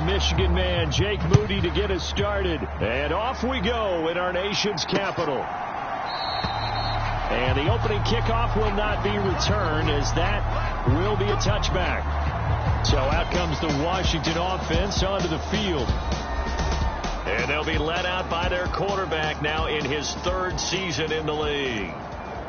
Michigan man, Jake Moody, to get us started. And off we go in our nation's capital. And the opening kickoff will not be returned, as that will be a touchback. So out comes the Washington offense onto the field. And they'll be led out by their quarterback now in his 3rd season in the league.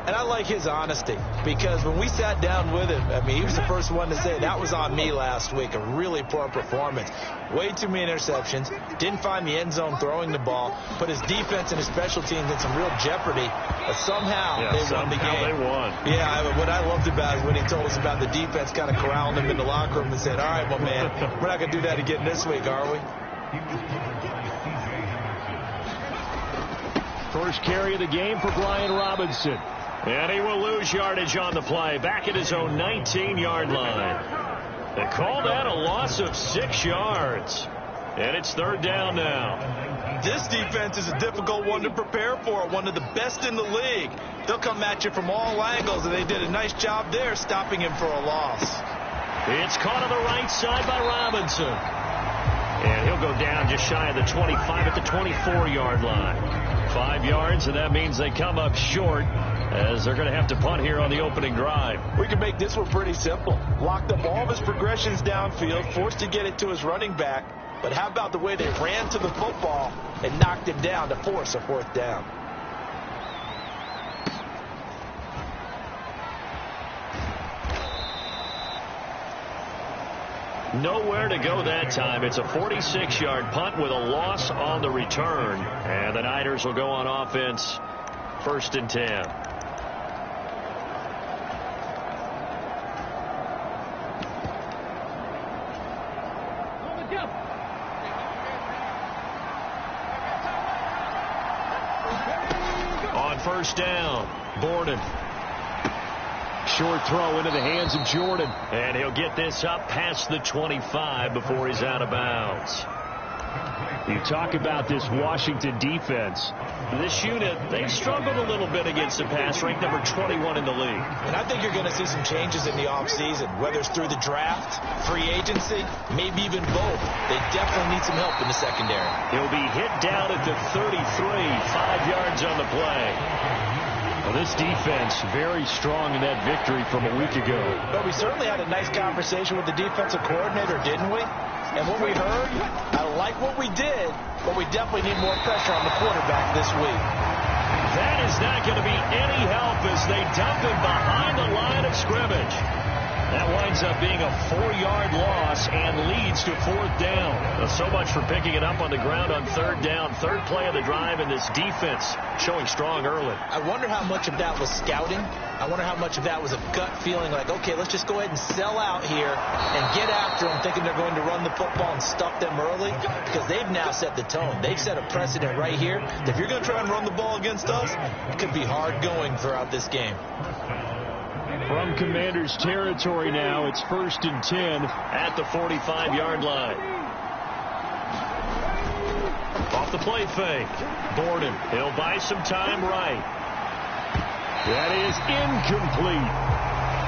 And I like his honesty, because when we sat down with him, I mean, he was the first one to say, that was on me last week, a really poor performance. Way too many interceptions, didn't find the end zone throwing the ball, put his defense and his special teams in some real jeopardy, but somehow they won the game. They won. Yeah, what I loved about it is when he told us about the defense kind of corralling him in the locker room and said, all right, well, man, we're not going to do that again this week, are we? First carry of the game for Brian Robinson. And he will lose yardage on the play, back at his own 19-yard line. They call that a loss of 6 yards. And it's 3rd down now. This defense is a difficult one to prepare for, one of the best in the league. They'll come at you from all angles, and they did a nice job there stopping him for a loss. It's caught on the right side by Robinson. And he'll go down just shy of the 25 at the 24-yard line. 5 yards, and that means they come up short, as they're going to have to punt here on the opening drive. We can make this one pretty simple. Locked up all of his progressions downfield, forced to get it to his running back. But how about the way they ran to the football and knocked him down to force a 4th down? Nowhere to go that time. It's a 46-yard punt with a loss on the return. And the Niners will go on offense, 1st and 10. On 1st down, Borden. Short throw into the hands of Jordan. And he'll get this up past the 25 before he's out of bounds. You talk about this Washington defense. This unit, they've struggled a little bit against the pass, ranked number 21 in the league. And I think you're going to see some changes in the offseason, whether it's through the draft, free agency, maybe even both. They definitely need some help in the secondary. He'll be hit down at the 33, 5 yards on the play. Well, this defense very strong in that victory from a week ago. But we certainly had a nice conversation with the defensive coordinator, didn't we? And what we heard, I like what we did, but we definitely need more pressure on the quarterback this week. That is not going to be any help as they dump him behind the line of scrimmage. That winds up being a 4-yard loss and leads to 4th down. So much for picking it up on the ground on 3rd down. 3rd play of the drive, and this defense showing strong early. I wonder how much of that was scouting. I wonder how much of that was a gut feeling like, okay, let's just go ahead and sell out here and get after them, thinking they're going to run the football and stuff them early, because they've now set the tone. They've set a precedent right here. If you're going to try and run the ball against us, it could be hard going throughout this game. From Commander's territory now, it's 1st and 10 at the 45-yard line. Off the play fake. Borden, he'll buy some time right. That is incomplete.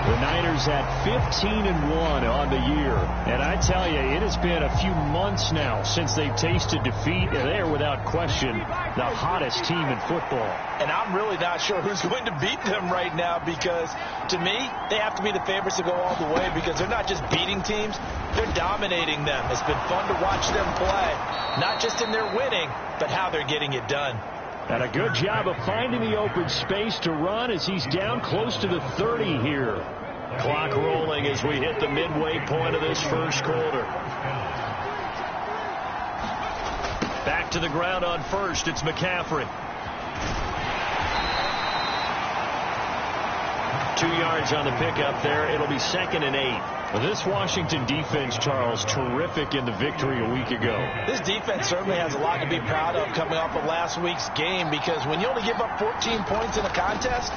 The Niners at 15-1 on the year. And I tell you, it has been a few months now since they've tasted defeat. And they are, without question, the hottest team in football. And I'm really not sure who's going to beat them right now, because, to me, they have to be the favorites to go all the way, because they're not just beating teams, they're dominating them. It's been fun to watch them play, not just in their winning, but how they're getting it done. And a good job of finding the open space to run as he's down close to the 30 here. Clock rolling as we hit the midway point of this 1st quarter. Back to the ground on 1st. It's McCaffrey. 2 yards on the pickup there. It'll be 2nd and 8. This Washington defense, Charles, terrific in the victory a week ago. This defense certainly has a lot to be proud of coming off of last week's game, because when you only give up 14 points in a contest,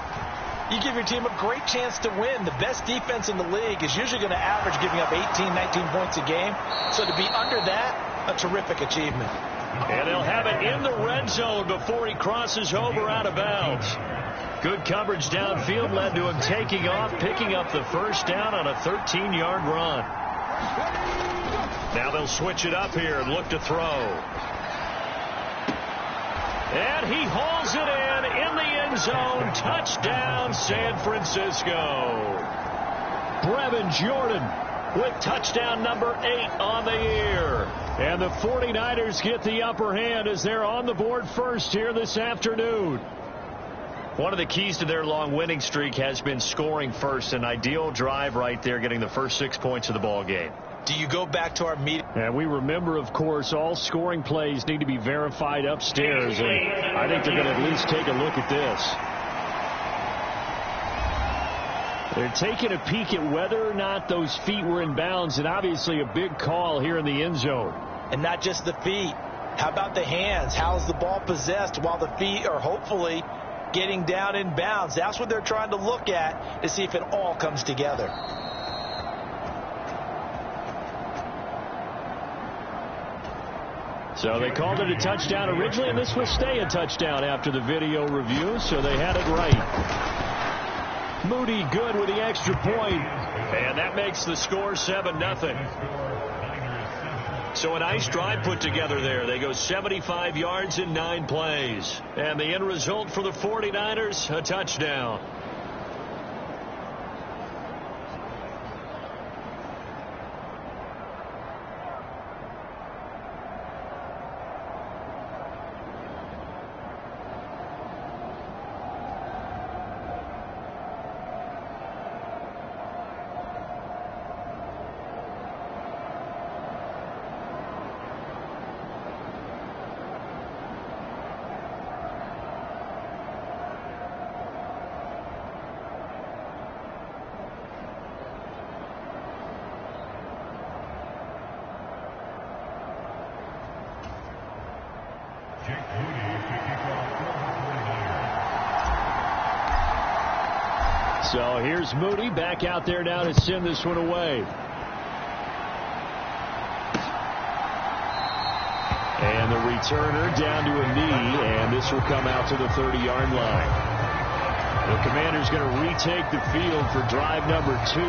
you give your team a great chance to win. The best defense in the league is usually going to average giving up 18, 19 points a game. So to be under that, a terrific achievement. And they'll have it in the red zone before he crosses over out of bounds. Good coverage downfield led to him taking off, picking up the 1st down on a 13-yard run. Now they'll switch it up here and look to throw. And he hauls it in the end zone. Touchdown, San Francisco. Brevin Jordan with touchdown number 8 on the year. And the 49ers get the upper hand as they're on the board first here this afternoon. One of the keys to their long winning streak has been scoring first. An ideal drive right there, getting the first 6 points of the ball game. Do you go back to our meeting? And we remember, of course, all scoring plays need to be verified upstairs. And I think they're going to at least take a look at this. They're taking a peek at whether or not those feet were in bounds, and obviously a big call here in the end zone. And not just the feet. How about the hands? How's the ball possessed while the feet are hopefully getting down in bounds? That's what they're trying to look at to see if it all comes together. So they called it a touchdown originally, and this will stay a touchdown after the video review, so they had it right. Moody good with the extra point, and that makes the score 7-0. So a nice drive put together there. They go 75 yards in 9 plays. And the end result for the 49ers, a touchdown. So here's Moody back out there now to send this one away. And the returner down to a knee, and this will come out to the 30-yard line. The Commanders going to retake the field for drive number 2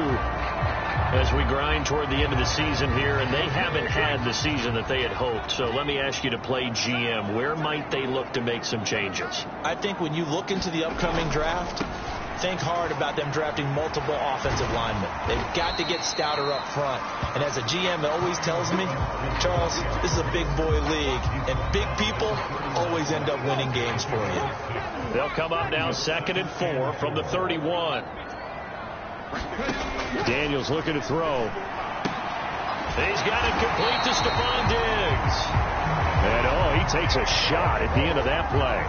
as we grind toward the end of the season here, and they haven't had the season that they had hoped. So let me ask you to play GM. Where might they look to make some changes? I think when you look into the upcoming draft, think hard about them drafting multiple offensive linemen. They've got to get stouter up front. And as a GM, it always tells me, Charles, this is a big boy league, and big people always end up winning games for you. They'll come up now 2nd and 4 from the 31. Daniels looking to throw. He's got it complete to Stephon Diggs. And, he takes a shot at the end of that play.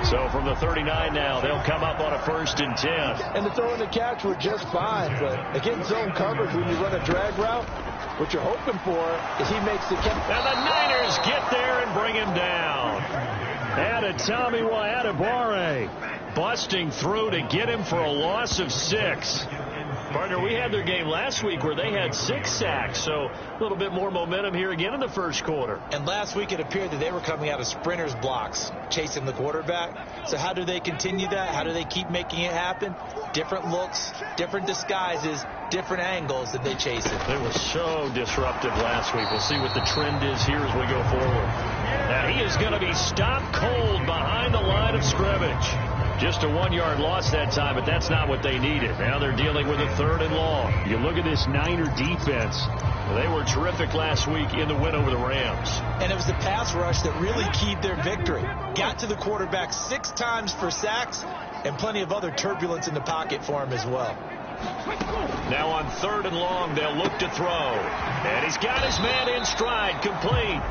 So from the 39 now, they'll come up on a 1st and 10. And the throw and the catch were just fine, but against zone coverage, when you run a drag route, what you're hoping for is he makes the catch. And the Niners get there and bring him down. Tommy Adebawore busting through to get him for a loss of 6. Partner, we had their game last week where they had 6 sacks, so a little bit more momentum here again in the first quarter. And last week it appeared that they were coming out of sprinters blocks, chasing the quarterback. So how do they continue that? How do they keep making it happen? Different looks, different disguises, different angles that they chase it. They were so disruptive last week. We'll see what the trend is here as we go forward. Now he is going to be stopped cold behind the line of scrimmage. Just a 1-yard loss that time, but that's not what they needed. Now they're dealing with a 3rd and long. You look at this Niner defense. They were terrific last week in the win over the Rams. And it was the pass rush that really keyed their victory. Got to the quarterback 6 times for sacks and plenty of other turbulence in the pocket for him as well. Now on 3rd and long, they'll look to throw. And he's got his man in stride, complete.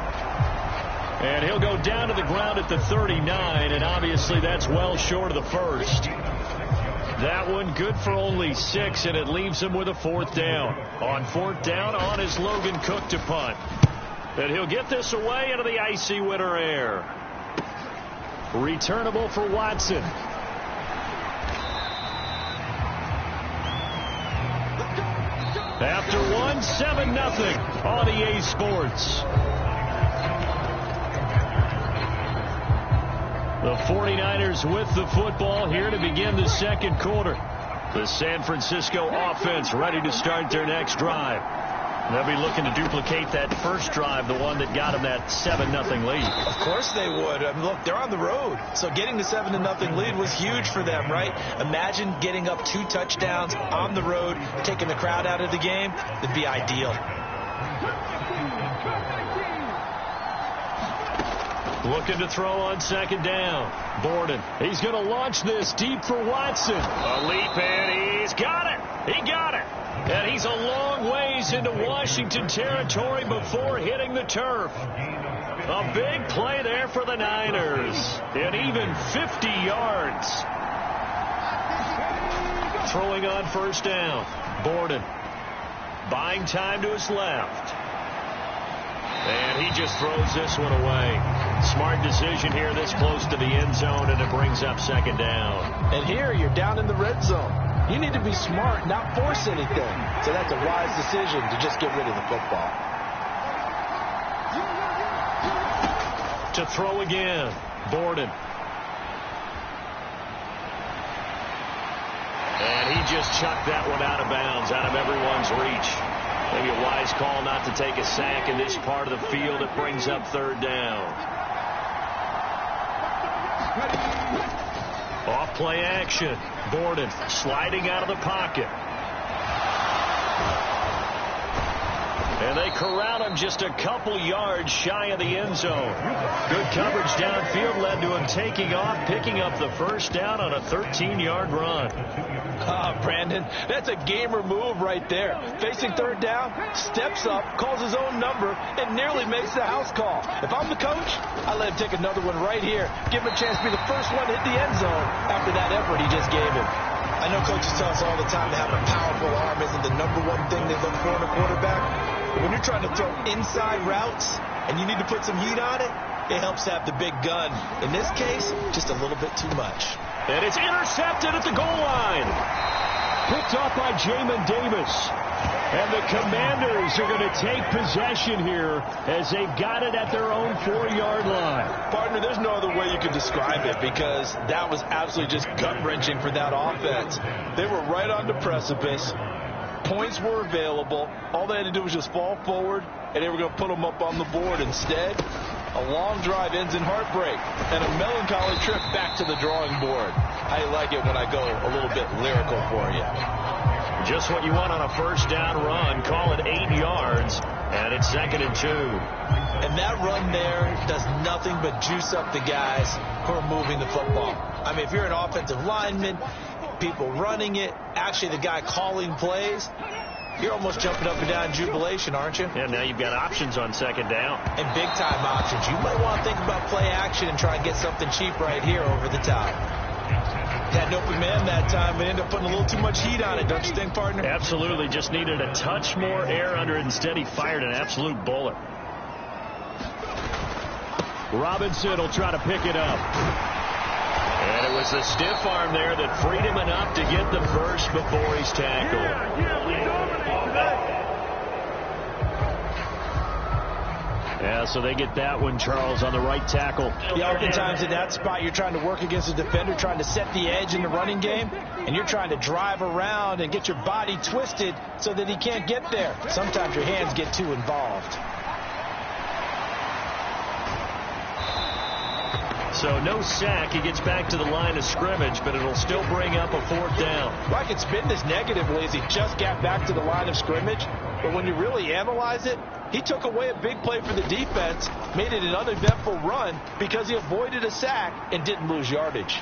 And he'll go down to the ground at the 39, and obviously that's well short of the first. That one good for only 6, and it leaves him with a 4th down. On 4th down, on is Logan Cook to punt. And he'll get this away into the icy winter air. Returnable for Watson. After 1, 7-0 on EA Sports. The 49ers with the football here to begin the second quarter. The San Francisco offense ready to start their next drive. They'll be looking to duplicate that first drive, the one that got them that 7-0 lead. Of course they would. I mean, look, they're on the road. So getting the 7-0 lead was huge for them, right? Imagine getting up 2 touchdowns on the road, taking the crowd out of the game. That'd be ideal. Looking to throw on second down. Borden. He's going to launch this deep for Watson. A leap, and he's got it. He got it. And he's a long ways into Washington territory before hitting the turf. A big play there for the Niners. And even 50 yards. Throwing on first down. Borden. Buying time to his left. And he just throws this one away. Smart decision here this close to the end zone, and it brings up second down. And here you're down in the red zone. You need to be smart, not force anything. So that's a wise decision to just get rid of the football. To throw again, Borden. And he just chucked that one out of bounds, out of everyone's reach. Maybe a wise call not to take a sack in this part of the field. It brings up third down. Off play action. Borden sliding out of the pocket. And they corral him just a couple yards shy of the end zone. Good coverage downfield led to him taking off, picking up the first down on a 13-yard run. Brandon, that's a gamer move right there. Facing third down, steps up, calls his own number, and nearly makes the house call. If I'm the coach, I let him take another one right here. Give him a chance to be the first one to hit the end zone after that effort he just gave him. I know coaches tell us all the time that having a powerful arm isn't the number one thing they look for in a quarterback. But when you're trying to throw inside routes and you need to put some heat on it, it helps to have the big gun. In this case, just a little bit too much. And it's intercepted at the goal line. Picked off by Jamin Davis. And the Commanders are going to take possession here as they've got it at their own 4-yard line. Partner, there's no other way you can describe it because that was absolutely just gut-wrenching for that offense. They were right on the precipice. Points were available. All they had to do was just fall forward, and they were going to put them up on the board. Instead, a long drive ends in heartbreak and a melancholy trip back to the drawing board. I like it when I go a little bit lyrical for you. Just what you want on a first down run. Call it 8 yards, and it's 2nd and 2. And that run there does nothing but juice up the guys who are moving the football. I mean, if you're an offensive lineman, people running it, actually the guy calling plays, you're almost jumping up and down in jubilation, aren't you? Yeah, now you've got options on second down. And big-time options. You might want to think about play action and try and get something cheap right here over the top. Had an open man that time, but ended up putting a little too much heat on it, don't you think, partner? Absolutely. Just needed a touch more air under it. Instead, he fired an absolute bullet. Robinson will try to pick it up. And it was the stiff arm there that freed him enough to get the first before he's tackled. Yeah, so they get that one, Charles, on the right tackle. Yeah, oftentimes in that spot, you're trying to work against a defender, trying to set the edge in the running game, and you're trying to drive around and get your body twisted so that he can't get there. Sometimes your hands get too involved. So no sack. He gets back to the line of scrimmage, but it'll still bring up a 4th down. Well, I can spin this negatively as he just got back to the line of scrimmage, but when you really analyze it, he took away a big play for the defense, made it an uneventful run because he avoided a sack and didn't lose yardage.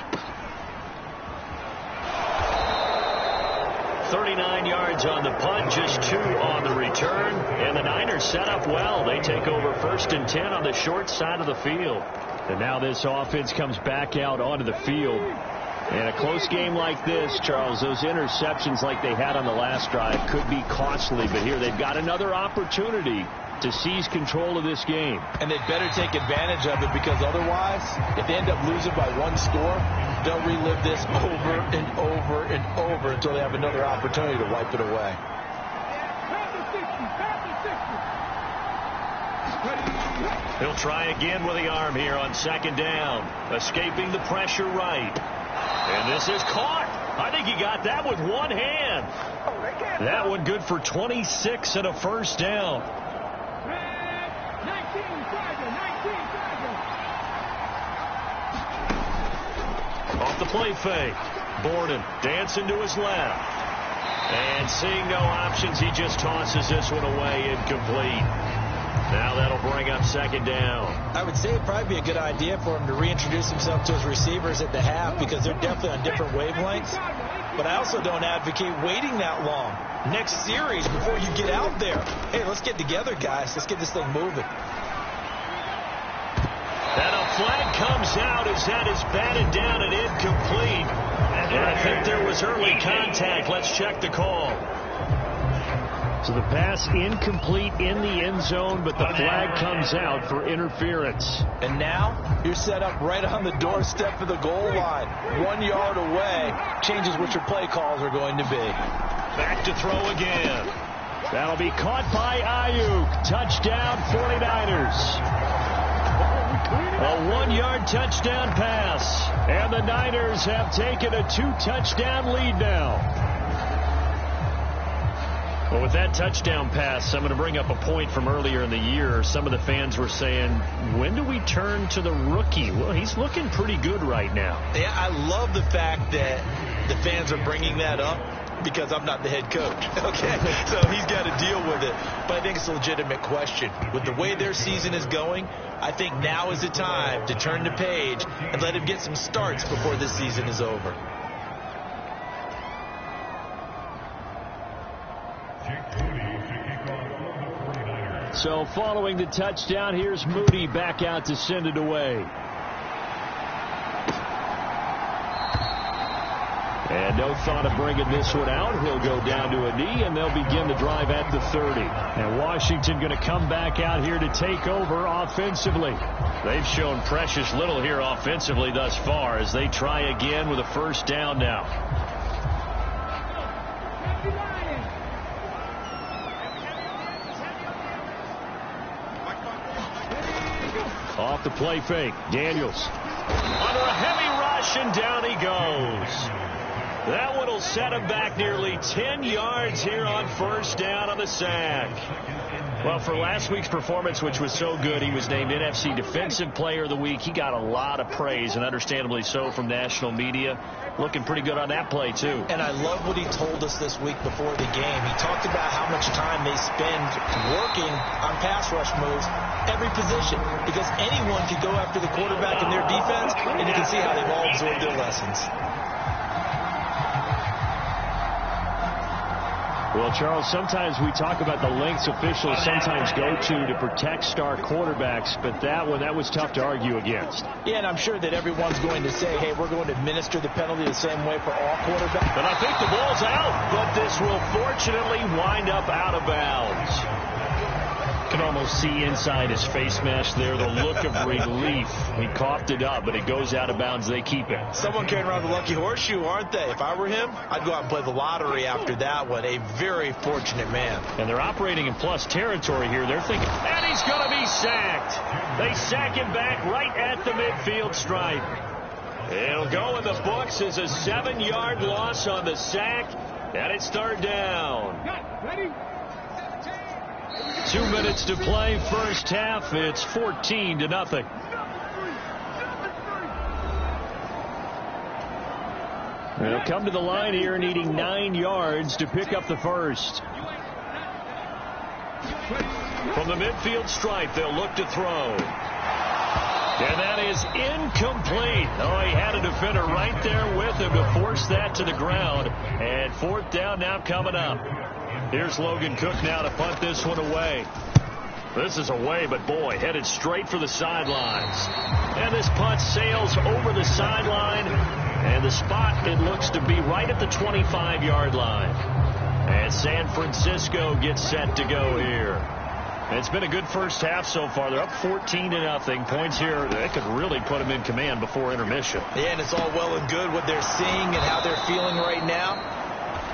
39 yards on the punt, just 2 on the return. And the Niners set up well. They take over 1st and 10 on the short side of the field. And now this offense comes back out onto the field. And a close game like this, Charles, those interceptions like they had on the last drive could be costly. But here they've got another opportunity to seize control of this game. And they better take advantage of it because otherwise, if they end up losing by 1 score, they'll relive this over and over and over until they have another opportunity to wipe it away. He'll try again with the arm here on 2nd down. Escaping the pressure right. And this is caught. I think he got that with one hand. That one good for 26 and a first down. Off the play fake. Borden dancing to his left. And seeing no options, he just tosses this one away, incomplete. Now that'll bring up second down. I would say it'd probably be a good idea for him to reintroduce himself to his receivers at the half because they're definitely on different wavelengths. But I also don't advocate waiting that long. Next series before you get out there. Hey, let's get together, guys. Let's get this thing moving. And a flag comes out as that is batted down and incomplete. And I think there was early contact. Let's check the call. So the pass incomplete in the end zone, but the flag comes out for interference. And now you're set up right on the doorstep of the goal line. 1 yard away changes what your play calls are going to be. Back to throw again. That'll be caught by Ayuk. Touchdown 49ers. A 1 yard touchdown pass. And the Niners have taken a 2-touchdown lead now. Well, with that touchdown pass, I'm going to bring up a point from earlier in the year. Some of the fans were saying, when do we turn to the rookie? Well, he's looking pretty good right now. Yeah, I love the fact that the fans are bringing that up because I'm not the head coach. Okay, so he's got to deal with it. But I think it's a legitimate question. With the way their season is going, I think now is the time to turn the page and let him get some starts before this season is over. So following the touchdown, here's Moody back out to send it away. And no thought of bringing this one out. He'll go down to a knee, and they'll begin the drive at the 30. And Washington going to come back out here to take over offensively. They've shown precious little here offensively thus far as they try again with a first down now. Off the play fake. Daniels. Under a heavy rush, and down he goes. That one will set him back nearly 10 yards here on first down on the sack. Well, for last week's performance, which was so good, he was named NFC Defensive Player of the Week. He got a lot of praise, and understandably so, from national media. Looking pretty good on that play, too. And I love what he told us this week before the game. He talked about how much time they spend working on pass rush moves, every position, because anyone could go after the quarterback in their defense, and you can see how they've all absorbed their lessons. Well, Charles, sometimes we talk about the lengths officials sometimes go to protect star quarterbacks, but that was tough to argue against. Yeah, and I'm sure that everyone's going to say, hey, we're going to administer the penalty the same way for all quarterbacks. But I think the ball's out, but this will fortunately wind up out of bounds. Can almost see inside his face mask there the look of relief. He coughed it up, but it goes out of bounds. They keep it. Someone carrying around the lucky horseshoe, aren't they? If I were him, I'd go out and play the lottery after that one. A very fortunate man. And they're operating in plus territory here. They're thinking, and he's going to be sacked. They sack him back right at the midfield stripe. It'll go in the books as a 7-yard loss on the sack, and it's third down. Ready? 2 minutes to play, first half. It's 14-0. They'll come to the line here needing 9 yards to pick up the first. From the midfield stripe, they'll look to throw. And that is incomplete. Oh, he had a defender right there with him to force that to the ground. And fourth down now coming up. Here's Logan Cook now to punt this one away. This is away, but boy, headed straight for the sidelines. And this punt sails over the sideline. And the spot, it looks to be right at the 25-yard line. And San Francisco gets set to go here. And it's been a good first half so far. They're up 14-0. Points here, they could really put them in command before intermission. Yeah, and it's all well and good what they're seeing and how they're feeling right now.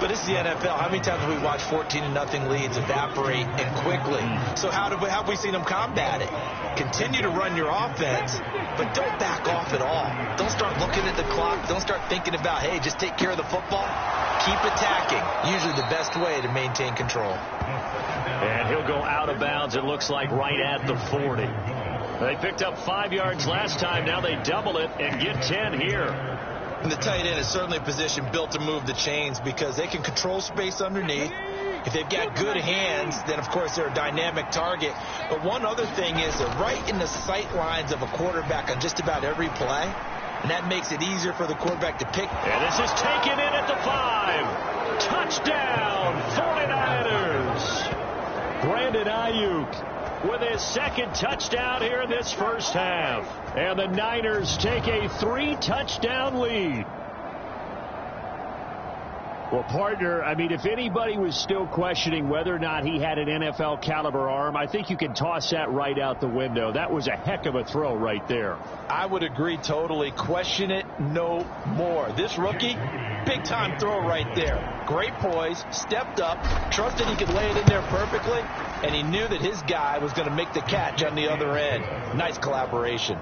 But it's the NFL. How many times have we watched 14-0 leads evaporate and quickly? So how have we seen them combat it? Continue to run your offense, but don't back off at all. Don't start looking at the clock. Don't start thinking about, hey, just take care of the football. Keep attacking. Usually the best way to maintain control. And he'll go out of bounds, it looks like, right at the 40. They picked up 5 yards last time. Now they double it and get 10 here. And the tight end is certainly a position built to move the chains because they can control space underneath. If they've got good hands, then, of course, they're a dynamic target. But one other thing is they're right in the sight lines of a quarterback on just about every play. And that makes it easier for the quarterback to pick. And this is taken in at the 5. Touchdown, 49ers. Brandon Ayuk with his second touchdown here in this first half. And the Niners take a 3-touchdown lead. Well, partner, I mean, if anybody was still questioning whether or not he had an NFL caliber arm, I think you can toss that right out the window. That was a heck of a throw right there. I would agree totally. Question it no more. This rookie, big-time throw right there. Great poise, stepped up, trusted he could lay it in there perfectly, and he knew that his guy was going to make the catch on the other end. Nice collaboration.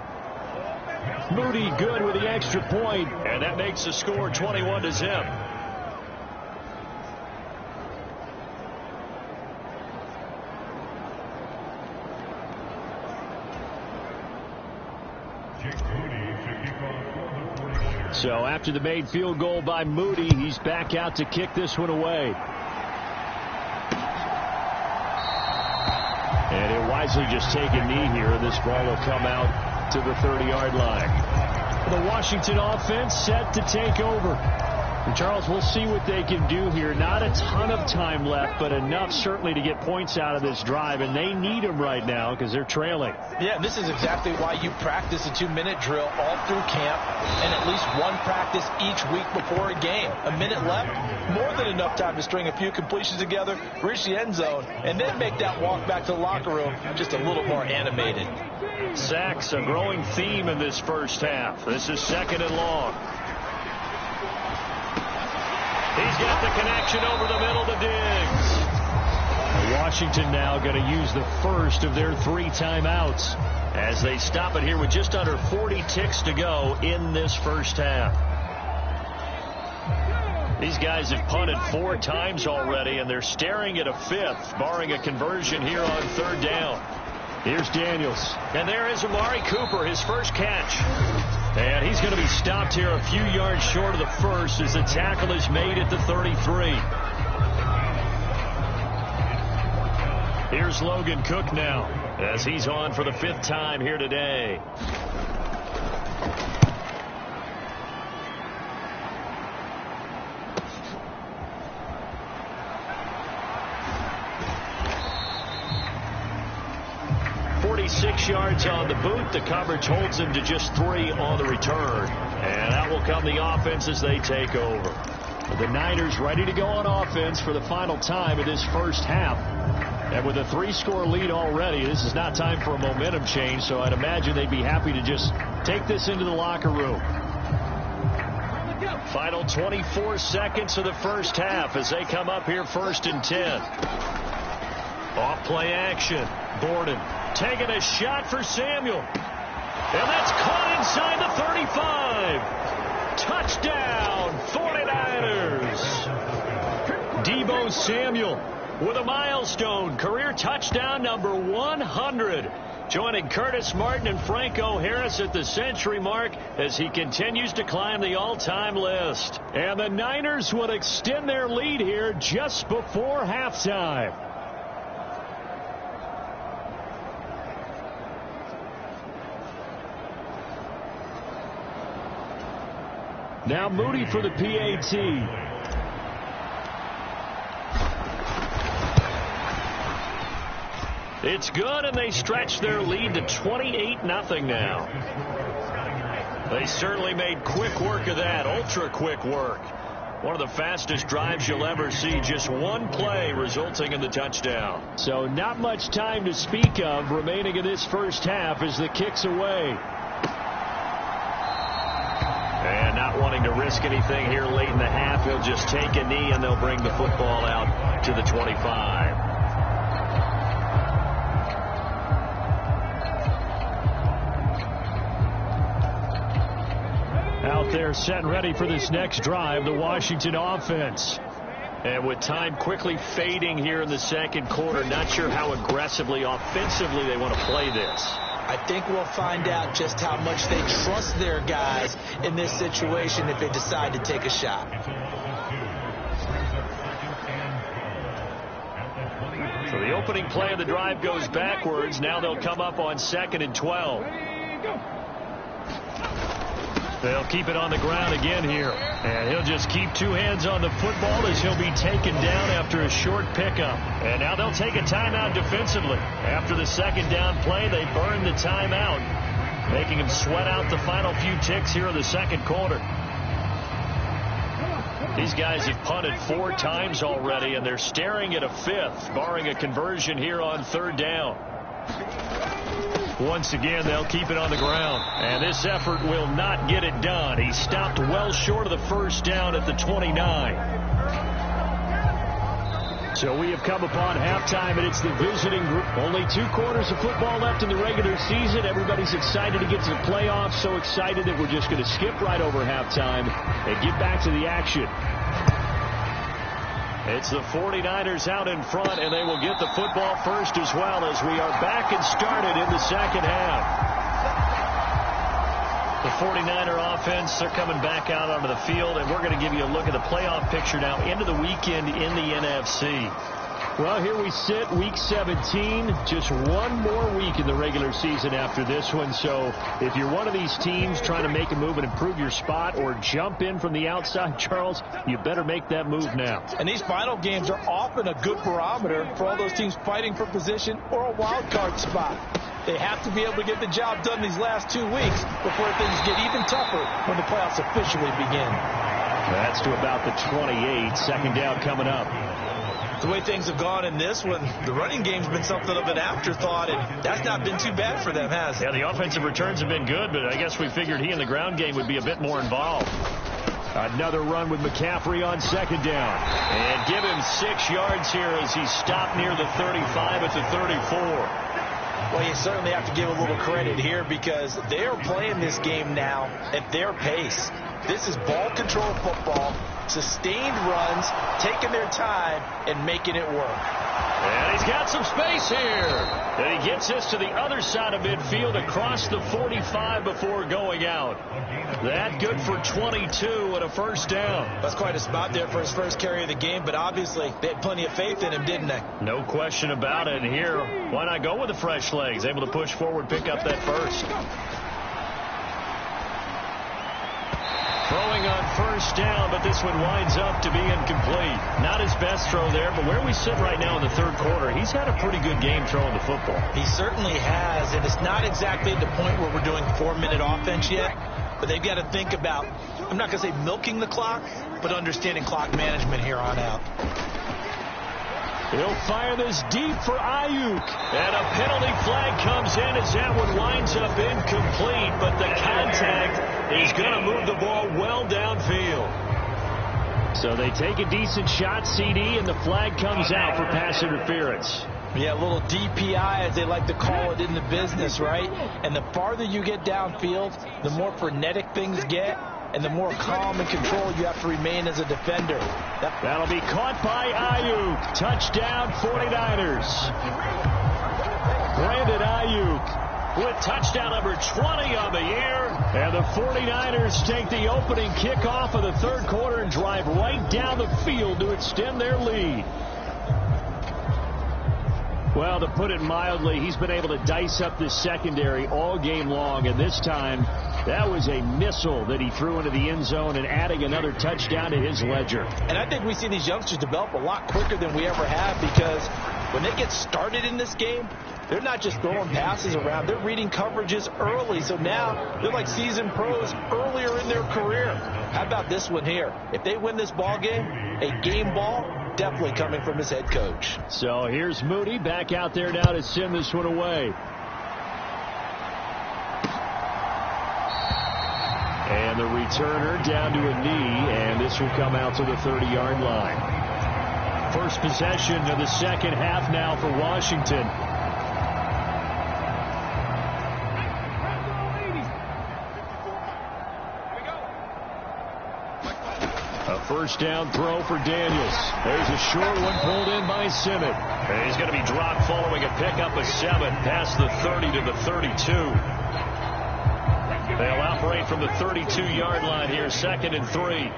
Moody good with the extra point, and that makes the score 21-0. So after the made field goal by Moody, he's back out to kick this one away. And he'll wisely just take a knee here. This ball will come out to the 30-yard line. The Washington offense set to take over. And Charles, we'll see what they can do here. Not a ton of time left, but enough certainly to get points out of this drive, and they need them right now because they're trailing. Yeah, and this is exactly why you practice a 2-minute drill all through camp and at least one practice each week before a game. A minute left, more than enough time to string a few completions together, reach the end zone, and then make that walk back to the locker room just a little more animated. Sacks, a growing theme in this first half. This is 2nd and long. He's got the connection over the middle to Diggs. Washington now going to use the first of their 3 timeouts as they stop it here with just under 40 ticks to go in this first half. These guys have punted 4 times already, and they're staring at a 5th, barring a conversion here on 3rd down. Here's Daniels. And there is Amari Cooper, his first catch. And he's going to be stopped here a few yards short of the first as the tackle is made at the 33. Here's Logan Cook now as he's on for the 5th time here today. Six yards on the boot. The coverage holds him to just 3 on the return. And that will come the offense as they take over. The Niners ready to go on offense for the final time of this first half. And with a 3-score lead already, this is not time for a momentum change, so I'd imagine they'd be happy to just take this into the locker room. Final 24 seconds of the first half as they come up here 1st and 10. Off play action. Borden taking a shot for Samuel. And that's caught inside the 35. Touchdown, 49ers. Deebo Samuel with a milestone career touchdown number 100. Joining Curtis Martin and Franco Harris at the century mark as he continues to climb the all-time list. And the Niners will extend their lead here just before halftime. Now Moody for the PAT. It's good, and they stretch their lead to 28-0 now. They certainly made quick work of that, ultra-quick work. One of the fastest drives you'll ever see, just one play resulting in the touchdown. So not much time to speak of remaining in this first half as the kick's away. And And not wanting to risk anything here late in the half, he'll just take a knee and they'll bring the football out to the 25. Out there set and ready for this next drive, the Washington offense. And with time quickly fading here in the second quarter, not sure how aggressively, offensively they want to play this. I think we'll find out just how much they trust their guys in this situation if they decide to take a shot. So the opening play of the drive goes backwards. Now they'll come up on 2nd and 12. They'll keep it on the ground again here. And he'll just keep two hands on the football as he'll be taken down after a short pickup. And now they'll take a timeout defensively. After the second down play, they burn the timeout, making him sweat out the final few ticks here in the second quarter. These guys have punted 4 times already, and they're staring at a 5th, barring a conversion here on 3rd down. Once again, they'll keep it on the ground. And this effort will not get it done. He stopped well short of the first down at the 29. So we have come upon halftime, and it's the visiting group. Only 2 quarters of football left in the regular season. Everybody's excited to get to the playoffs. So excited that we're just going to skip right over halftime and get back to the action. It's the 49ers out in front, and they will get the football first as well as we are back and started in the second half. The 49er offense, they're coming back out onto the field, and we're going to give you a look at the playoff picture now into the weekend in the NFC. Well, here we sit, week 17, just one more week in the regular season after this one. So if you're one of these teams trying to make a move and improve your spot or jump in from the outside, Charles, you better make that move now. And these final games are often a good barometer for all those teams fighting for position or a wild card spot. They have to be able to get the job done these last 2 weeks before things get even tougher when the playoffs officially begin. That's to about the 28. Second down coming up. The way things have gone in this one, the running game's been something of an afterthought, and that's not been too bad for them, has it? Yeah, the offensive returns have been good, but I guess we figured he in the ground game would be a bit more involved. Another run with McCaffrey on second down. And give him 6 yards here as he stopped near the 35 at the 34. Well, you certainly have to give a little credit here because they are playing this game now at their pace. This is ball control football, sustained runs, taking their time, and making it work. And he's got some space here. And he gets us to the other side of midfield across the 45 before going out. That good for 22 and a first down. That's quite a spot there for his first carry of the game, but obviously they had plenty of faith in him, didn't they? No question about it. And here, why not go with the fresh legs? Able to push forward, pick up that first. Throwing on first down, but this one winds up to be incomplete. Not his best throw there, but where we sit right now in the third quarter, he's had a pretty good game throwing the football. He certainly has, and it's not exactly at the point where we're doing 4-minute offense yet, but they've got to think about, I'm not going to say milking the clock, but understanding clock management here on out. He'll fire this deep for Ayuk. And a penalty flag comes in as that one winds up incomplete. But the contact is going to move the ball well downfield. So they take a decent shot, CD, and the flag comes out for pass interference. Yeah, a little DPI, as they like to call it in the business, right? And the farther you get downfield, the more frenetic things get, and the more calm and control you have to remain as a defender. That'll be caught by Ayuk. Touchdown, 49ers. Brandon Ayuk with touchdown number 20 on the year. And the 49ers take the opening kickoff of the third quarter and drive right down the field to extend their lead. Well, to put it mildly, he's been able to dice up this secondary all game long, and this time that was a missile that he threw into the end zone and adding another touchdown to his ledger. And I think we see these youngsters develop a lot quicker than we ever have because when they get started in this game, they're not just throwing passes around. They're reading coverages early, so now they're like seasoned pros earlier in their career. How about this one here? If they win this ball game, a game ball, definitely coming from his head coach. So here's Moody back out there now to send this one away. And the returner down to a knee, and this will come out to the 30-yard line. First possession of the second half now for Washington. A first down throw for Daniels. There's a short one pulled in by Simmons. And he's going to be dropped following a pickup of 7 past the 30 to the 32. They'll operate from the 32-yard line here, 2nd and 3.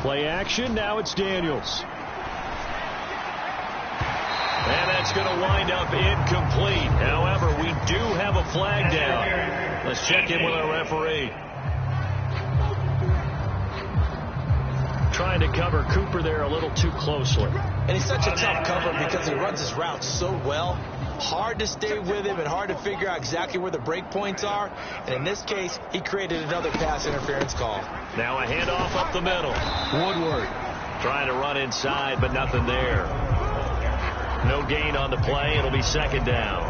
Play action, now it's Daniels. And that's going to wind up incomplete. However, we do have a flag down. Let's check in with our referee. Trying to cover Cooper there a little too closely. And he's such a tough cover because he runs his route so well. Hard to stay with him and hard to figure out exactly where the break points are. And in this case, he created another pass interference call. Now a handoff up the middle. Woodward trying to run inside, but nothing there. No gain on the play. It'll be 2nd down.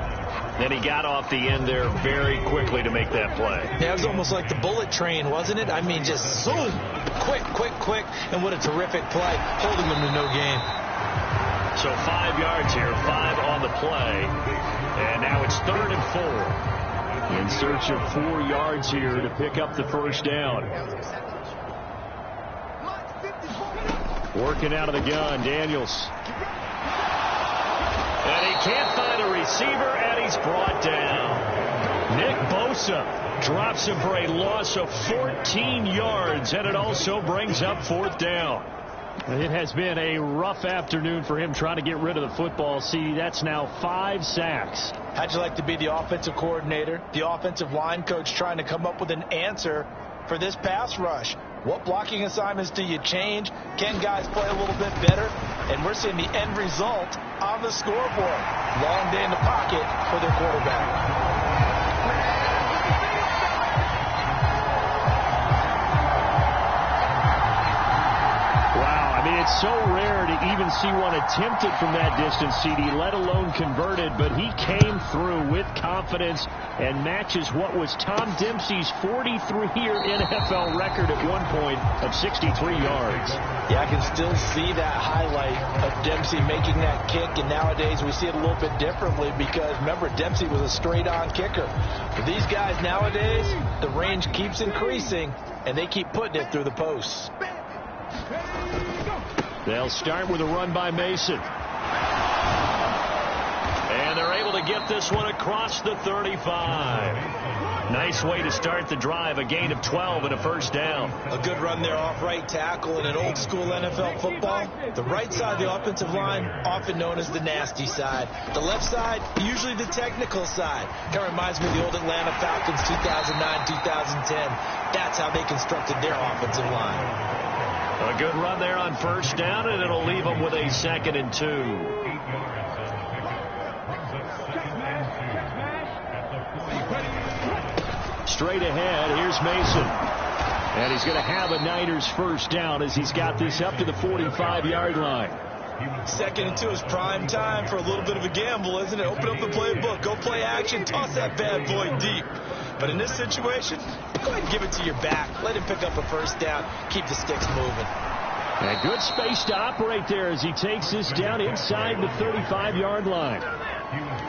Then he got off the end there very quickly to make that play. Yeah, it was almost like the bullet train, wasn't it? I mean, just zoom. Quick, quick, quick. And what a terrific play, holding them to no gain. So 5 yards here, 5 on the play. And now it's 3rd and 4. In search of 4 yards here to pick up the first down. Working out of the gun, Daniels. And he can't find a receiver, and he's brought down. Nick Bosa drops him for a loss of 14 yards, and it also brings up 4th down. It has been a rough afternoon for him trying to get rid of the football. See, that's now 5 sacks. How'd you like to be the offensive coordinator, the offensive line coach trying to come up with an answer for this pass rush? What blocking assignments do you change? Can guys play a little bit better? And we're seeing the end result on the scoreboard. Long day in the pocket for their quarterback. It's so rare to even see one attempted from that distance, CD, let alone converted, but he came through with confidence and matches what was Tom Dempsey's 43-year NFL record at one point of 63 yards. Yeah, I can still see that highlight of Dempsey making that kick, and nowadays we see it a little bit differently because, remember, Dempsey was a straight-on kicker. For these guys nowadays, the range keeps increasing, and they keep putting it through the posts. They'll start with a run by Mason. And they're able to get this one across the 35. Nice way to start the drive, a gain of 12 and a first down. A good run there off right tackle in an old-school NFL football. The right side of the offensive line, often known as the nasty side. The left side, usually the technical side. Kind of reminds me of the old Atlanta Falcons 2009-2010. That's how they constructed their offensive line. A good run there on first down, and it'll leave them with a 2nd and 2. Straight ahead, here's Mason. And he's going to have a Niners first down as he's got this up to the 45-yard line. 2nd and 2 is prime time for a little bit of a gamble, isn't it? Open up the playbook, go play action, toss that bad boy deep. But in this situation, go ahead and give it to your back. Let him pick up a first down. Keep the sticks moving. A good space to operate there as he takes this down inside the 35-yard line.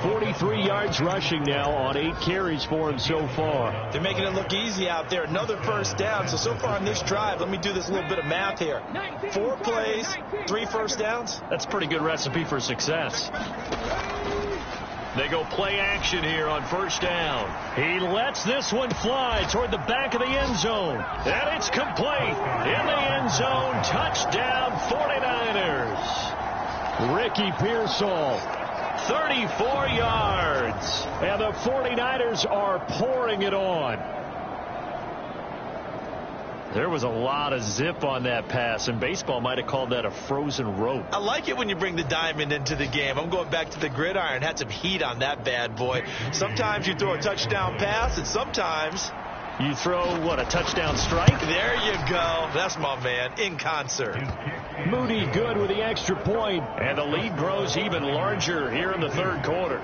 43 yards rushing now on 8 carries for him so far. They're making it look easy out there. Another first down. So far on this drive, let me do this little bit of math here. 4 plays, 3 first downs. That's a pretty good recipe for success. They go play action here on first down. He lets this one fly toward the back of the end zone. And it's complete. In the end zone, touchdown 49ers. Ricky Pearsall, 34 yards. And the 49ers are pouring it on. There was a lot of zip on that pass, and baseball might have called that a frozen rope. I like it when you bring the diamond into the game. I'm going back to the gridiron. Had some heat on that bad boy. Sometimes you throw a touchdown pass, and sometimes you throw, what, a touchdown strike? There you go. That's my man, in concert. Moody good with the extra point, and the lead grows even larger here in the third quarter.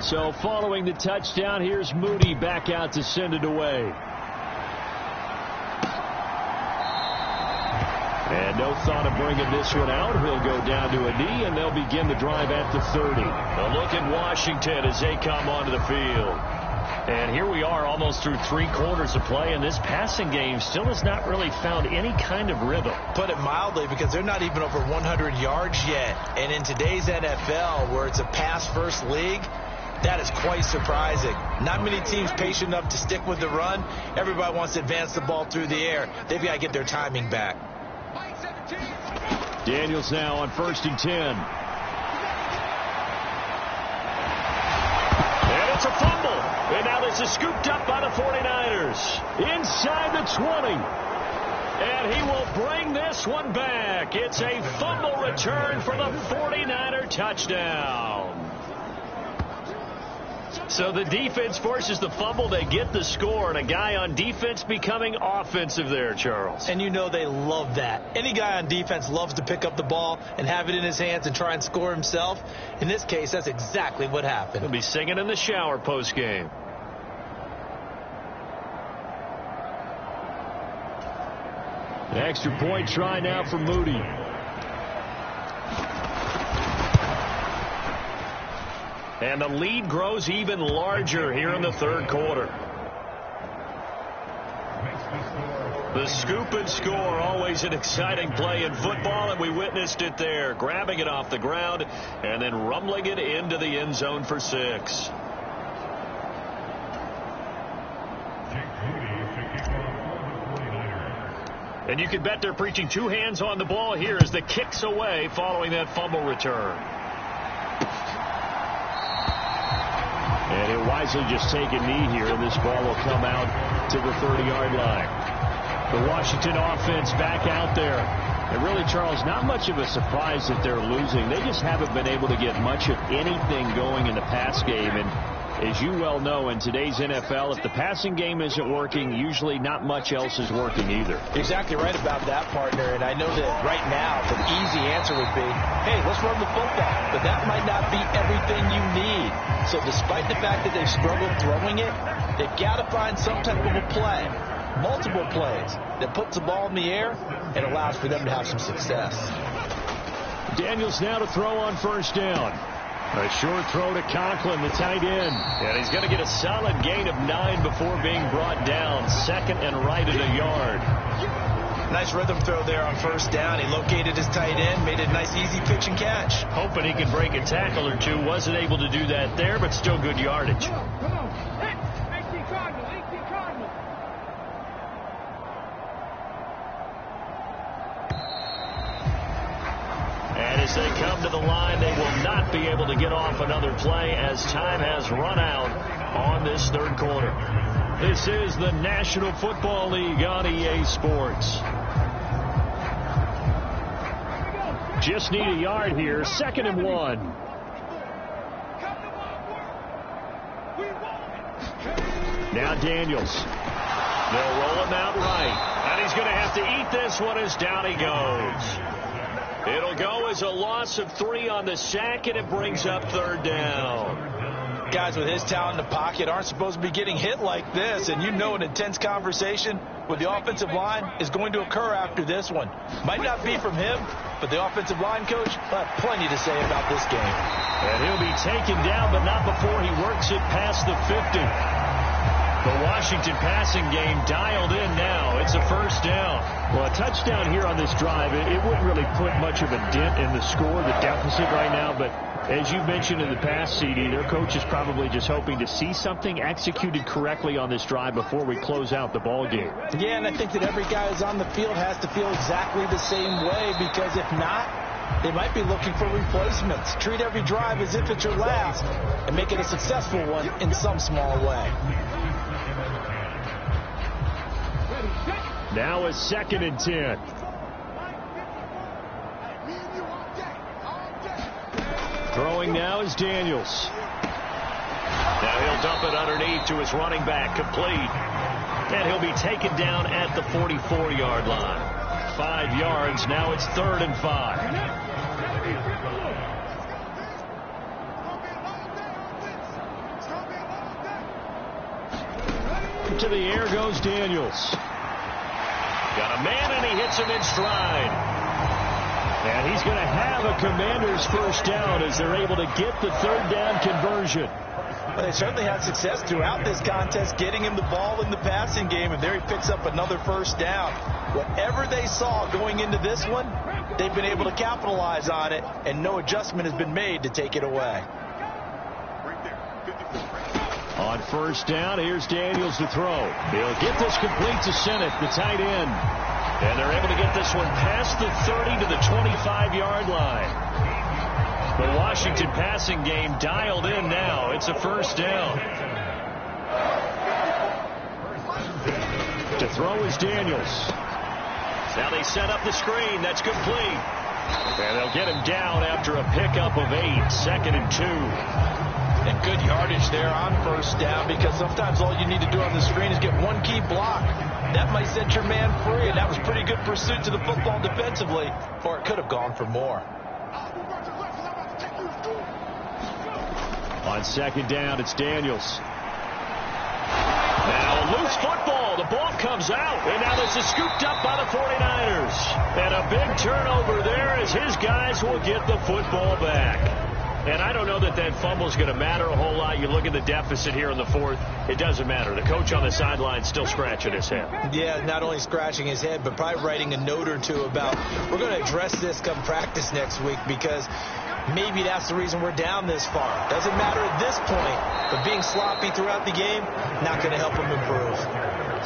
So following the touchdown, here's Moody back out to send it away. And no thought of bringing this one out. He'll go down to a knee, and they'll begin the drive at the 30. A look at Washington as they come onto the field. And here we are almost through 3 quarters of play, and this passing game still has not really found any kind of rhythm. Put it mildly, because they're not even over 100 yards yet. And in today's NFL, where it's a pass-first league, that is quite surprising. Not many teams patient enough to stick with the run. Everybody wants to advance the ball through the air. They've got to get their timing back. Daniels now on 1st and 10. And it's a fumble. And now this is scooped up by the 49ers. Inside the 20. And he will bring this one back. It's a fumble return for the 49er touchdown. So the defense forces the fumble. They get the score, and a guy on defense becoming offensive there, Charles. And you know they love that. Any guy on defense loves to pick up the ball and have it in his hands and try and score himself. In this case, that's exactly what happened. He'll be singing in the shower post-game. An extra point try now for Moody. And the lead grows even larger here in the 3rd quarter. The scoop and score, always an exciting play in football, and we witnessed it there. Grabbing it off the ground and then rumbling it into the end zone for 6. And you can bet they're preaching 2 hands on the ball here as the kick's away following that fumble return. And he'll wisely just take a knee here, and this ball will come out to the 30-yard line. The Washington offense back out there. And really, Charles, not much of a surprise that they're losing. They just haven't been able to get much of anything going in the pass game. And as you well know, in today's NFL, if the passing game isn't working, usually not much else is working either. Exactly right about that, partner. And I know that right now the easy answer would be, hey, let's run the football. But that might not be everything you need. So despite the fact that they've struggled throwing it, they've got to find some type of a play, multiple plays, that puts the ball in the air and allows for them to have some success. Daniels now to throw on 1st down. A short throw to Conklin, the tight end. And he's going to get a solid gain of 9 before being brought down. 2nd and right at a yard. Nice rhythm throw there on 1st down. He located his tight end, made it a nice easy pitch and catch. Hoping he could break a tackle or two. Wasn't able to do that there, but still good yardage. And as they come to the line, they will not be able to get off another play as time has run out on this 3rd quarter. This is the National Football League on EA Sports. Just need a yard here. 2nd and 1. Now Daniels. They'll roll him out right. And he's going to have to eat this one as down he goes. It'll go as a loss of 3 on the sack, and it brings up 3rd down. Guys with his talent in the pocket aren't supposed to be getting hit like this, and you know an intense conversation with the offensive line is going to occur after this one. Might not be from him, but the offensive line coach will have plenty to say about this game. And he'll be taken down, but not before he works it past the 50. The Washington passing game dialed in now. It's a 1st down. Well, a touchdown here on this drive, it wouldn't really put much of a dent in the score, the deficit right now. But as you mentioned in the past, CD, their coach is probably just hoping to see something executed correctly on this drive before we close out the ball game. Yeah, and I think that every guy who's on the field has to feel exactly the same way, because if not, they might be looking for replacements. Treat every drive as if it's your last and make it a successful one in some small way. Now it's 2nd and 10. Throwing now is Daniels. Now he'll dump it underneath to his running back, complete. And he'll be taken down at the 44-yard line. 5 yards, now it's 3rd and 5. To the air goes Daniels. Got a man, and he hits him in stride. And he's going to have a Commanders first down as they're able to get the third down conversion. Well, they certainly had success throughout this contest, getting him the ball in the passing game, and there he picks up another first down. Whatever they saw going into this one, they've been able to capitalize on it, and no adjustment has been made to take it away. On first down, here's Daniels to throw. He'll get this complete to Sennett, the tight end. And they're able to get this one past the 30 to the 25-yard line. The Washington passing game dialed in now. It's a first down. To throw is Daniels. Now they set up the screen. That's complete. And they'll get him down after a pickup of 8. 2nd and 2. And good yardage there on first down, because sometimes all you need to do on the screen is get one key block. That might set your man free, and that was pretty good pursuit to the football defensively, or it could have gone for more. On second down, it's Daniels. Now a loose football. The ball comes out, and now this is scooped up by the 49ers. And a big turnover there as his guys will get the football back. And I don't know that that fumble is going to matter a whole lot. You look at the deficit here in the fourth, it doesn't matter. The coach on the sideline still scratching his head. Yeah, not only scratching his head, but probably writing a note or two about, we're going to address this come practice next week, because maybe that's the reason we're down this far. Doesn't matter at this point, but being sloppy throughout the game, not going to help him improve.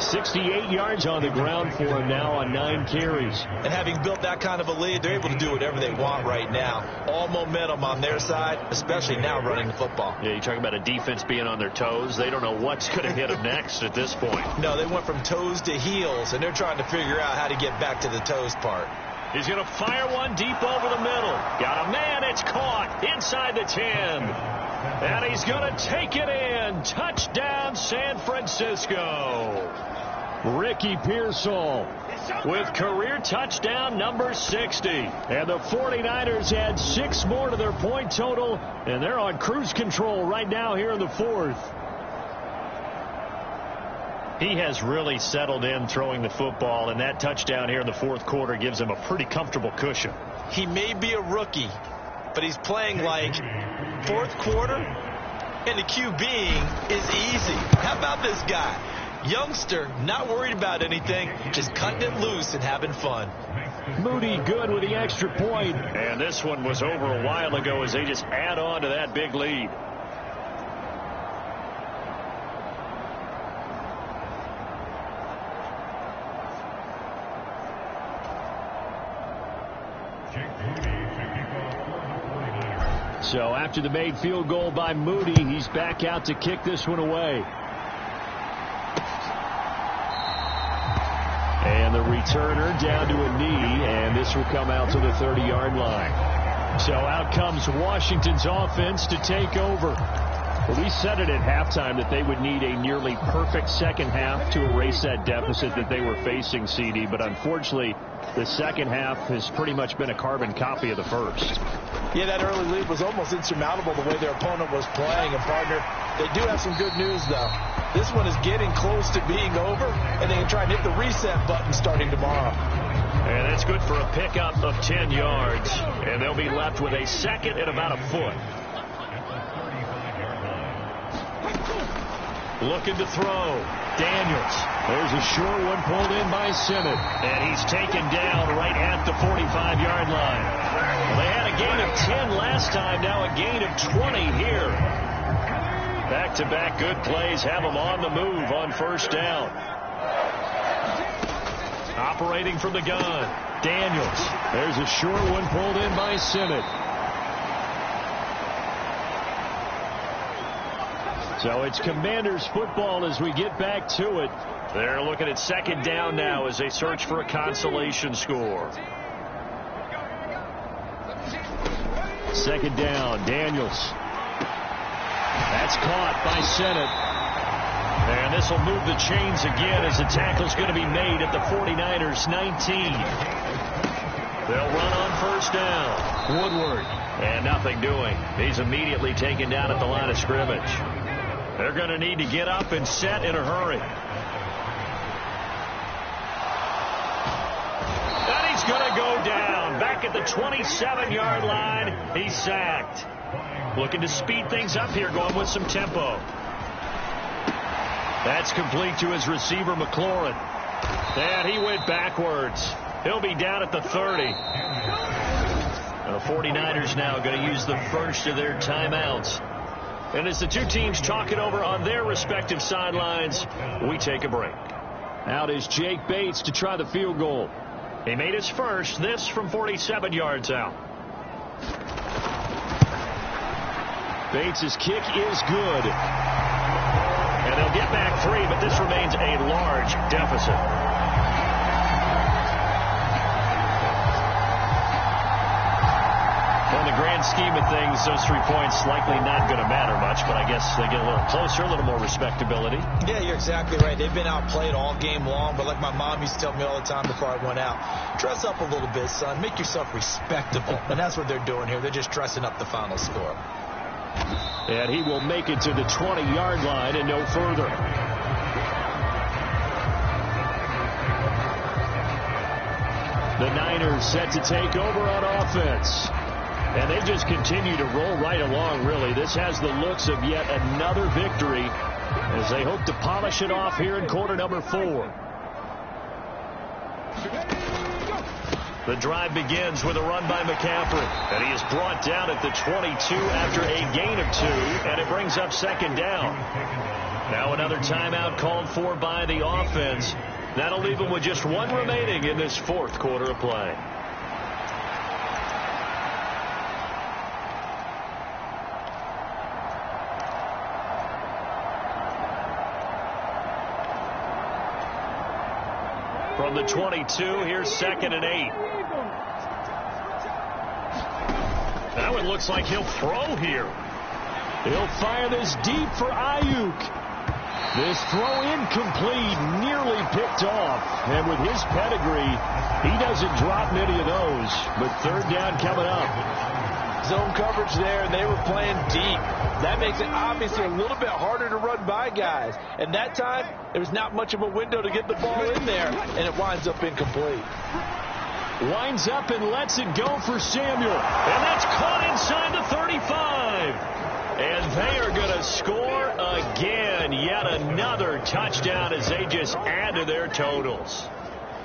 68 yards on the ground for him now on 9 carries. And having built that kind of a lead, they're able to do whatever they want right now. All momentum on their side, especially now running the football. Yeah, you talk about a defense being on their toes. They don't know what's going to hit them next at this point. No, they went from toes to heels, and they're trying to figure out how to get back to the toes part. He's going to fire one deep over the middle. Got a man. It's caught inside the 10. And he's going to take it in. Touchdown, San Francisco. Ricky Pearsall with career touchdown number 60. And the 49ers add 6 more to their point total, and they're on cruise control right now here in the fourth. He has really settled in throwing the football, and that touchdown here in the fourth quarter gives him a pretty comfortable cushion. He may be a rookie, but he's playing like fourth quarter, and the QBing is easy. How about this guy? Youngster, not worried about anything, just cutting it loose and having fun. Moody good with the extra point. And this one was over a while ago as they just add on to that big lead. So after the made field goal by Moody, he's back out to kick this one away. And the returner down to a knee, and this will come out to the 30-yard line. So out comes Washington's offense to take over. Well, we said it at halftime that they would need a nearly perfect second half to erase that deficit that they were facing, CD, but unfortunately the second half has pretty much been a carbon copy of the first. Yeah, that early lead was almost insurmountable the way their opponent was playing. And, partner, they do have some good news, though. This one is getting close to being over, and they can try and hit the reset button starting tomorrow. And that's good for a pickup of 10 yards. And they'll be left with a second and about a foot. Looking to throw. Daniels. There's a short one pulled in by Sennett. And he's taken down right at the 45-yard line. Well, they had a gain of 10 last time. Now a gain of 20 here. Back-to-back good plays have them on the move on first down. Operating from the gun. Daniels. There's a short one pulled in by Sennett. So it's Commanders football as we get back to it. They're looking at second down now as they search for a consolation score. Second down, Daniels. That's caught by Sennett. And this will move the chains again as the tackle's going to be made at the 49ers 19. They'll run on first down. Woodward. And nothing doing. He's immediately taken down at the line of scrimmage. They're going to need to get up and set in a hurry. And he's going to go down. Back at the 27-yard line, he's sacked. Looking to speed things up here, going with some tempo. That's complete to his receiver, McLaurin. And he went backwards. He'll be down at the 30. And the 49ers now going to use the first of their timeouts. And as the two teams talk it over on their respective sidelines, we take a break. Out is Jake Bates to try the field goal. He made his first, this from 47 yards out. Bates' kick is good. And they'll get back 3, but this remains a large deficit. In the grand scheme of things, those 3 points likely not going to matter much, but I guess they get a little closer, a little more respectability. Yeah, you're exactly right. They've been outplayed all game long, but like my mom used to tell me all the time before I went out, dress up a little bit, son. Make yourself respectable. And that's what they're doing here. They're just dressing up the final score. And he will make it to the 20-yard line and no further. The Niners set to take over on offense. And they just continue to roll right along, really. This has the looks of yet another victory as they hope to polish it off here in quarter number 4. The drive begins with a run by McCaffrey. And he is brought down at the 22 after a gain of 2. And it brings up second down. Now another timeout called for by the offense. That'll leave them with just 1 remaining in this 4th quarter of play. From the 22, here's 2nd and 8. That one looks like he'll throw here. He'll fire this deep for Ayuk. This throw incomplete, nearly picked off. And with his pedigree, he doesn't drop many of those. But 3rd down coming up. Zone coverage there, and they were playing deep. That makes it obviously a little bit harder to run by guys. And that time, there was not much of a window to get the ball in there, and it winds up incomplete. Winds up and lets it go for Samuel. And that's caught inside the 35. And they are going to score again. Yet another touchdown as they just add to their totals.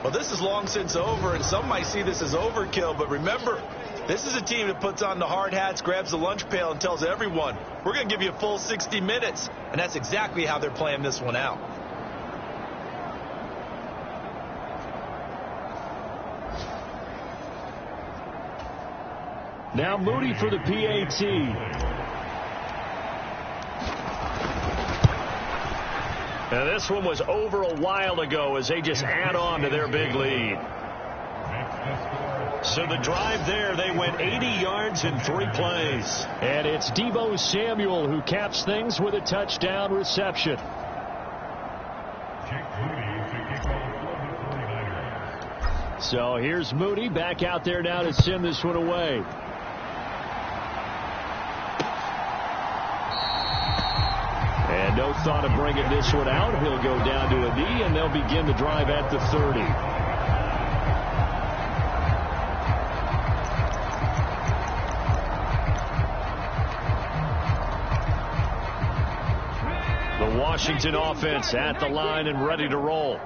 Well, this is long since over, and some might see this as overkill. But remember, this is a team that puts on the hard hats, grabs the lunch pail, and tells everyone, we're going to give you a full 60 minutes. And that's exactly how they're playing this one out. Now Moody for the PAT. And this one was over a while ago as they just add on to their big lead. So the drive there, they went 80 yards in 3 plays. And it's Deebo Samuel who caps things with a touchdown reception. So here's Moody back out there now to send this one away. And no thought of bringing this one out. He'll go down to a knee, and they'll begin the drive at the 30. The Washington offense at the line and ready to roll.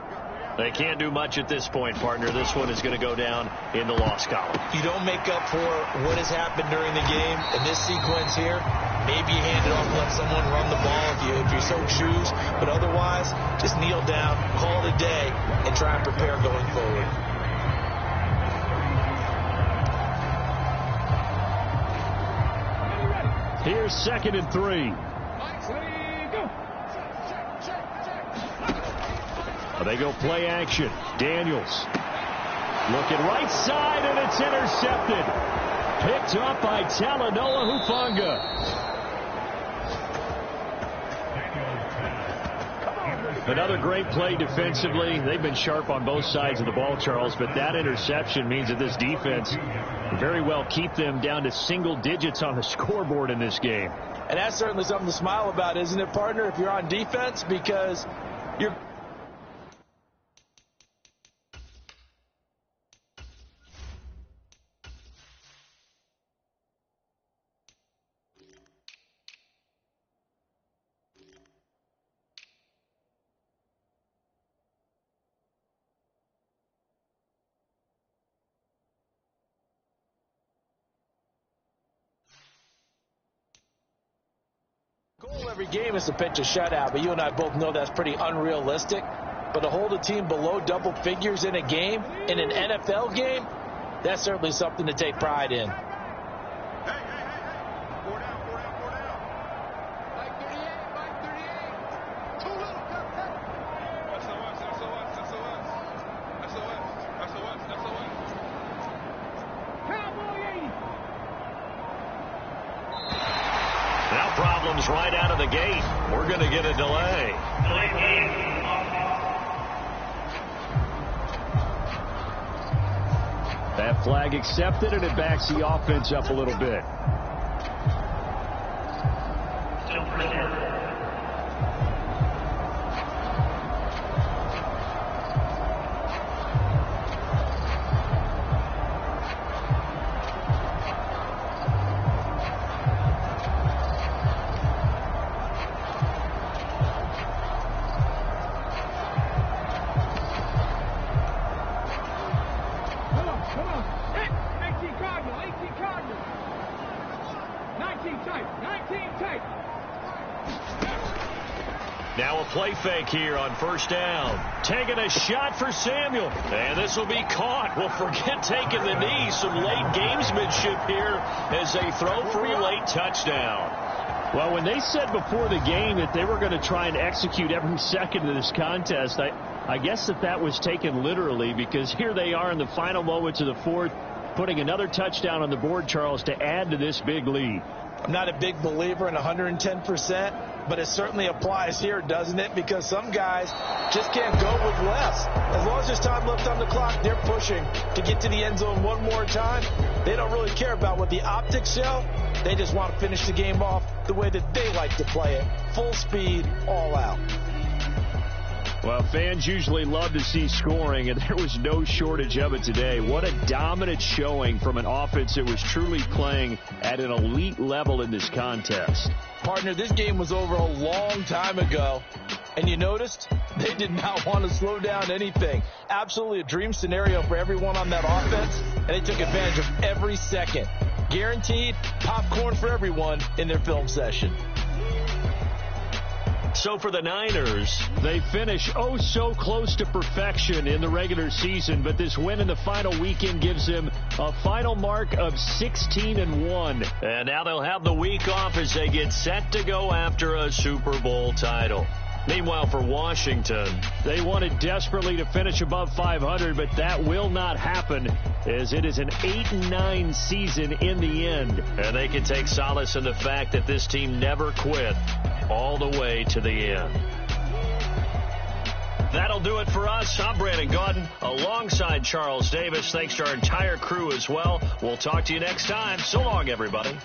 They can't do much at this point, partner. This one is going to go down in the loss column. You don't make up for what has happened during the game. In this sequence here, maybe you hand it off, let someone run the ball if you so choose. But otherwise, just kneel down, call it a day, and try and prepare going forward. Here's 2nd and 3. They go play action. Daniels looking right side, and it's intercepted. Picked up by Talanoa Hufanga. Another great play defensively. They've been sharp on both sides of the ball, Charles, but that interception means that this defense very well keep them down to single digits on the scoreboard in this game. And that's certainly something to smile about, isn't it, partner, if you're on defense, because you're... Goal every game is to pitch a shutout, but you and I both know that's pretty unrealistic. But to hold a team below double figures in a game, in an NFL game, that's certainly something to take pride in. Now problems right out of the gate. We're going to get a delay. That flag accepted, and it backs the offense up a little bit. Now a play fake here on first down. Taking a shot for Samuel. And this will be caught. Well, forget taking the knee. Some late gamesmanship here as they throw for a late touchdown. Well, when they said before the game that they were going to try and execute every second of this contest, I guess that was taken literally, because here they are in the final moments of the fourth, putting another touchdown on the board, Charles, to add to this big lead. I'm not a big believer in 110%, but it certainly applies here, doesn't it? Because some guys just can't go with less. As long as there's time left on the clock, they're pushing to get to the end zone one more time. They don't really care about what the optics show. They just want to finish the game off the way that they like to play it. Full speed, all out. Well, fans usually love to see scoring, and there was no shortage of it today. What a dominant showing from an offense that was truly playing at an elite level in this contest. Partner, this game was over a long time ago, and you noticed they did not want to slow down anything. Absolutely a dream scenario for everyone on that offense, and they took advantage of every second. Guaranteed popcorn for everyone in their film session. So for the Niners, they finish so close to perfection in the regular season, but this win in the final weekend gives them a final mark of 16-1. And now they'll have the week off as they get set to go after a Super Bowl title. Meanwhile, for Washington, they wanted desperately to finish above 500, but that will not happen, as it is an 8-9 season in the end. And they can take solace in the fact that this team never quit all the way to the end. That'll do it for us. I'm Brandon Gaudin alongside Charles Davis. Thanks to our entire crew as well. We'll talk to you next time. So long, everybody.